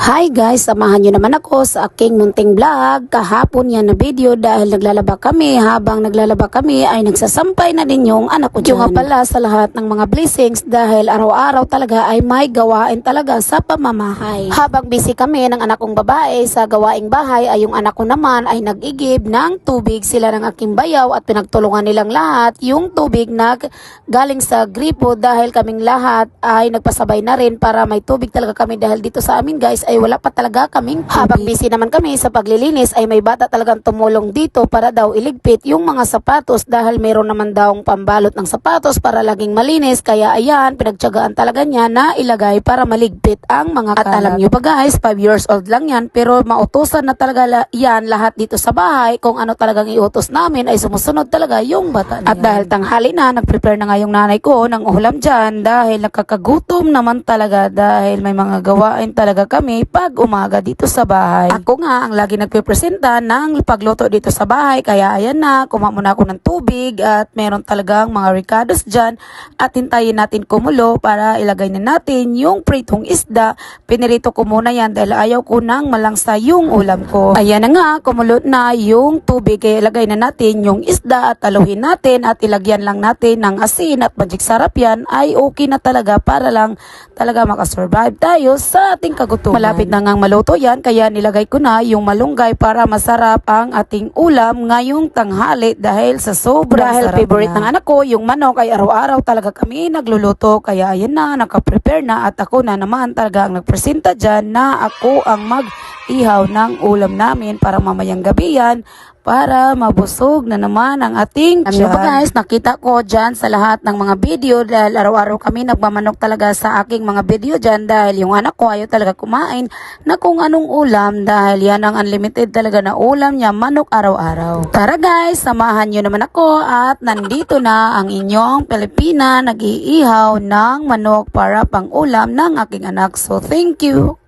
Hi guys, samahan nyo naman ako sa aking munting vlog. Kahapon yan na video dahil naglalaba kami. Habang naglalaba kami ay nagsasampay na din yung anak ko dyan. Yung pala sa lahat ng mga blessings dahil araw-araw talaga ay may gawain talaga sa pamamahay. Habang busy kami ng anak kong babae sa gawaing bahay ay yung anak ko naman ay nag-igib ng tubig sila ng aking bayaw at pinagtulungan nilang lahat yung tubig na galing sa gripo dahil kaming lahat ay nagpasabay na rin para may tubig talaga kami dahil dito sa amin guys ay wala pa talaga kaming tubig. Habang busy naman kami sa paglilinis ay may bata talagang tumulong dito para daw iligpit yung mga sapatos dahil meron naman daw pambalot ng sapatos para laging malinis. Kaya ayan, pinagtiyagaan talaga niya na ilagay para maligpit ang mga kalat. At alam nyo ba guys, 5 years old lang yan pero mautusan na talaga yan lahat dito sa bahay. Kung ano talagang iutos namin ay sumusunod talaga yung bata na. At dahil tanghali na, nag-prepare na nga yung nanay ko ng ulam dyan dahil nakakagutom naman talaga dahil may mga gawain talaga kami pag umaga dito sa bahay. Ako nga ang lagi nagpipresenta ng pagluto dito sa bahay. Kaya ayan na, kuha muna ako ng tubig at meron talagang mga ricados dyan at hintayin natin kumulo para ilagay na natin yung pritong isda. Pinirito ko muna yan dahil ayaw ko nang malangsa yung ulam ko. Ayan na nga, kumulo na yung tubig kaya ilagay na natin yung isda at aluhin natin at ilagyan lang natin ng asin at magic sarap yan ay okay na talaga para lang talaga makasurvive tayo sa ating kagutuman. Malapit na ngang maluto yan kaya nilagay ko na yung malunggay para masarap ang ating ulam ngayong tanghali dahil sa sobrang sarap favorite ng anak ko yung manok ay araw-araw talaga kami nagluluto kaya ayan na nakaprepare na at ako na naman talaga ang nagpresenta dyan na ako ang mag-ihaw ng ulam namin para mamayang gabi yan para mabusog na naman ang ating tiyan. Ano ba guys, nakita ko dyan sa lahat ng mga video dahil araw-araw kami nagmamanok talaga sa aking mga video dyan dahil yung anak ko ayaw talaga kumain na kung anong ulam dahil yan ang unlimited talaga na ulam niya, manok araw-araw. Tara guys, samahan nyo naman ako at nandito na ang inyong Pilipina nag-iihaw ng manok para pang ulam ng aking anak. So thank you!